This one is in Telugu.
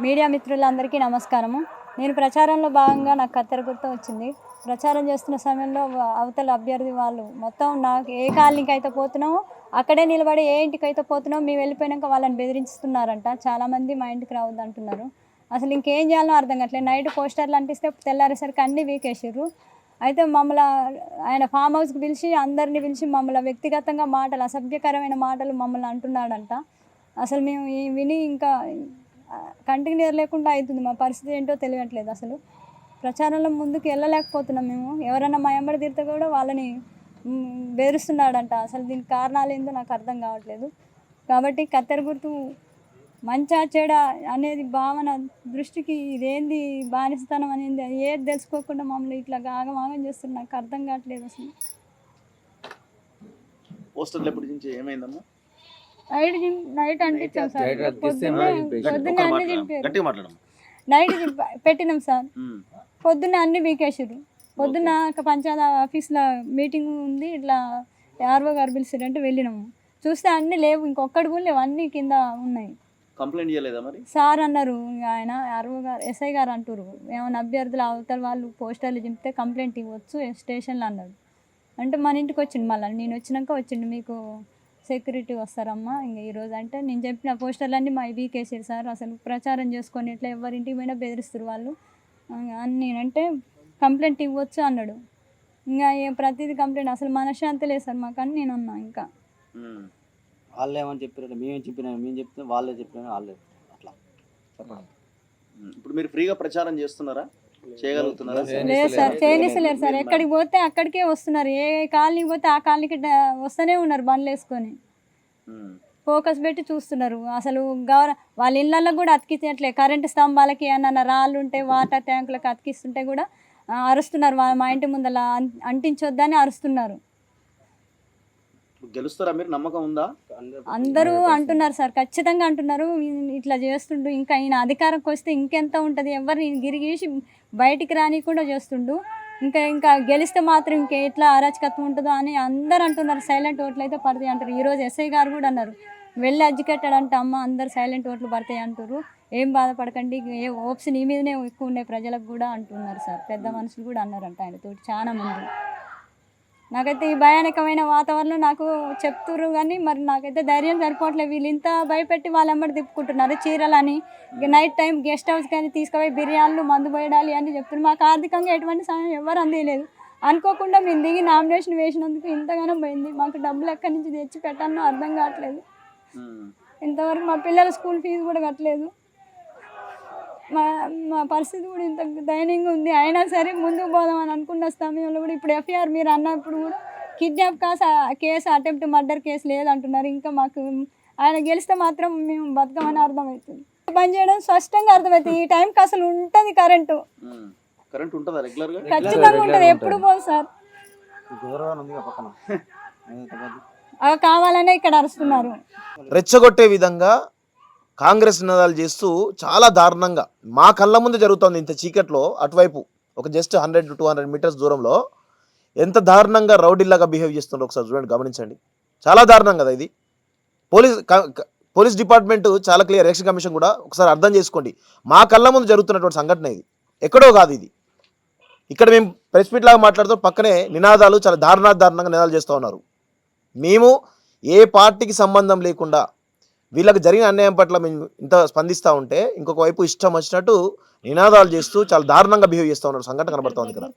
మీడియా మిత్రులందరికీ నమస్కారము. నేను ప్రచారంలో భాగంగా నాకు కత్తెర గుర్తు వచ్చింది. ప్రచారం చేస్తున్న సమయంలో అవతల అభ్యర్థి వాళ్ళు మొత్తం నాకు ఏ కాలనీకి అయితే పోతున్నామో అక్కడే నిలబడి ఏ ఇంటికైతే పోతున్నామో మేము వెళ్ళిపోయాక వాళ్ళని బెదిరిస్తున్నారంట. చాలామంది మా ఇంటికి రావద్దు అంటున్నారు. అసలు ఇంకేం చేయాలో అర్థం కావట్లేదు. నైట్ పోస్టర్లు అంటిస్తే తెల్లారేసరికి అన్నీ వీకేసారు. అయితే మమ్మల్ని ఆయన ఫామ్ హౌస్కి పిలిచి అందరినీ పిలిచి మమ్మల్ని వ్యక్తిగతంగా మాటలు అసభ్యకరమైన మాటలు మమ్మల్ని అంటున్నాడంట. అసలు మేము విని ఇంకా కంటికి నీరు లేకుండా అవుతుంది. మా పరిస్థితి ఏంటో తెలియట్లేదు. అసలు ప్రచారంలో ముందుకు వెళ్ళలేకపోతున్నాం మేము. ఎవరైనా మా వెంబడి తిరిగితే కూడా వాళ్ళని బెదిరిస్తున్నాడంట. అసలు దీనికి కారణాలు ఏందో నాకు అర్థం కావట్లేదు. కాబట్టి కత్తెర గుర్తు మంచా చెడా అనేది భావన దృష్టికి ఇదేంది బానిసతనం అనేది ఏది తెలుసుకోకుండా మమ్మల్ని ఇట్లా ఆగమాగం చేస్తున్నారు. నాకు అర్థం కావట్లేదు. అసలు పోస్టర్లు ఎప్పుడు నుంచి ఏమైందమ్మా? నైట్ అంటించాం సార్. పొద్దున్నే అన్ని చింపారు. నైట్ పెట్టినాం సార్. పొద్దున్నే అన్ని వీకేసారు. పొద్దున్న పంచాయతీ ఆఫీస్లో మీటింగ్ ఉంది, ఇట్లా ఆర్ఓ గారు పిలిచారంటే వెళ్ళినాము. చూస్తే అన్నీ లేవు, ఇంకొక్కటి కూడా లేవు, అన్నీ కింద ఉన్నాయి. కంప్లైంట్ చేయలేదా మరి? సార్ అన్నారు, ఆయన ఆర్ఓ గారు ఎస్ఐ గారు అంటారు, ఏమైనా అభ్యర్థులు అవతల వాళ్ళు పోస్టర్లు చింపితే కంప్లైంట్ ఇవ్వచ్చు స్టేషన్లో అన్నారు. అంటే మన ఇంటికి వచ్చిండు. మళ్ళీ నేను వచ్చినాక వచ్చిండు, మీకు సెక్యూరిటీ వస్తారమ్మా ఇంక ఈరోజు అంటే నేను చెప్పిన పోస్టర్లన్నీ మా వీకేసారు సార్. అసలు ప్రచారం చేసుకొని ఇట్లా ఎవరింటికి పోయినా బెదిరిస్తారు వాళ్ళు అని నేనంటే కంప్లైంట్ ఇవ్వచ్చు అన్నాడు. ఇంకా ప్రతిదీ కంప్లైంట్, అసలు మనశ్శాంతి లేదు సార్ మాకు అని నేను అన్నా. ఇంకా వాళ్ళు ఏమని చెప్పారు, మేమేం చెప్పినా మేము చెప్తే వాళ్ళే చెప్పినా వాళ్ళే అట్లా చెప్పండి. ఇప్పుడు మీరు ఫ్రీగా ప్రచారం చేస్తున్నారా, చేయగలుగుతున్నారా? లేదు సార్, చేయనిస్తలేరు సార్. ఎక్కడికి పోతే అక్కడికే వస్తున్నారు. ఏ కాలనీకి పోతే ఆ కాలనీకి వస్తూనే ఉన్నారు బండ్లు వేసుకొని. ఫోకస్ పెట్టి చూస్తున్నారు. అసలు వాళ్ళ ఇళ్ళల్లో కూడా అతికించట్లే. కరెంటు స్తంభాలకి ఏమన్నా రాళ్ళు ఉంటే వాటర్ ట్యాంకులకు అతికిస్తుంటే కూడా అరుస్తున్నారు. మా ఇంటి ముందల అంటించొద్దని అరుస్తున్నారు. గెలుస్తారా మీరు? నమ్మకం ఉందా? అందరూ అంటున్నారు సార్, ఖచ్చితంగా అంటున్నారు. ఇట్లా చేస్తుండు, ఇంకా ఈయన అధికారంకి వస్తే ఇంకెంత ఉంటుంది, ఎవరిని గిరిగీసి బయటికి రానికుండా చేస్తుండు. ఇంకా గెలిస్తే మాత్రం ఇంకా ఎట్లా అరాచకత్వం ఉంటుందో అని అందరు అంటున్నారు. సైలెంట్ ఓట్లు అయితే పడతాయి అంటారు. ఈరోజు ఎస్ఐ గారు కూడా అన్నారు, వెళ్ళి ఎడ్యుకేటెడ్ అంటే అమ్మ అందరు సైలెంట్ ఓట్లు పడతాయి అంటారు, ఏం బాధపడకండి, ఏ ఓప్స్ నీ మీదనే ఎక్కువ ఉండే ప్రజలకు కూడా అంటున్నారు సార్. పెద్ద మనుషులు కూడా అన్నారంట ఆయనతో చాలా మంది. నాకైతే ఈ భయానకమైన వాతావరణం నాకు చెప్తుర్రు కానీ మరి నాకైతే ధైర్యం సరిపోవట్లేదు. వీళ్ళు ఇంత భయపెట్టి వాళ్ళ వెంబడి తిప్పుకుంటున్నారు. చీరలని నైట్ టైం గెస్ట్ హౌస్ కానీ తీసుకుపోయి బిర్యానీలు మందు పోయడాలి అని చెప్తున్నారు. మాకు ఆర్థికంగా ఎటువంటి సమయం ఎవరు అందలేదు. అనుకోకుండా మేము దిగి నామినేషన్ వేసినందుకు ఇంతగానో పోయింది. మాకు డబ్బులు ఎక్కడి నుంచి తెచ్చి పెట్టానో అర్థం కావట్లేదు. ఇంతవరకు మా పిల్లల స్కూల్ ఫీజు కూడా కట్టలేదు. మా పరిస్థితి కూడా ఇంత దయనీయంగా ఉంది. అయినా సరే ముందుకు పోదామని అనుకున్న సమయంలో కూడా ఇప్పుడు ఎఫ్ఐఆర్ మీరు అన్నప్పుడు కూడా kidnap case attempt murder case లేదంటున్నారు. ఇంకా మాకు ఆయన గెలిస్తే మాత్రం మేము బతకమని అర్థమవుతుంది. బంద్ చేయడం స్పష్టంగా అర్థమవుతుంది. ఈ టైంకి అసలు ఉంటుంది కరెంటు, ఖచ్చితంగా ఉంటుంది, ఎప్పుడు పోదు సార్. అవి కావాలనే ఇక్కడ అరుస్తున్నారు. రెచ్చగొట్టే విధంగా కాంగ్రెస్ నినాదాలు చేస్తూ చాలా దారుణంగా మా కళ్ళ ముందు జరుగుతుంది. ఇంత చీకట్లో అటువైపు ఒక జస్ట్ 100-200 మీటర్స్ దూరంలో ఎంత దారుణంగా రౌడీలాగా బిహేవ్ చేస్తుండ్రో ఒకసారి చూడండి, గమనించండి. చాలా దారుణం కదా ఇది. పోలీస్ డిపార్ట్మెంట్ చాలా క్లియర్, ఎలక్షన్ కమిషన్ కూడా ఒకసారి అర్థం చేసుకోండి. మా కళ్ళ ముందు జరుగుతున్నటువంటి సంఘటన ఇది, ఎక్కడో కాదు ఇది. ఇక్కడ మేము ప్రెస్ మీట్ లాగా మాట్లాడుతూ పక్కనే నినాదాలు చాలా దారుణంగా నినాదాలు చేస్తూ ఉన్నారు. మేము ఏ పార్టీకి సంబంధం లేకుండా వీళ్ళకి జరిగిన అన్యాయం పట్ల మేము ఇంత స్పందిస్తూ ఉంటే ఇంకొక వైపు ఇష్టం వచ్చినట్టు నినాదాలు చేస్తూ చాలా దారుణంగా బిహేవ్ చేస్తూ ఉన్నారు. సంఘటన కనబడుతూ ఉంది ఇక్కడ.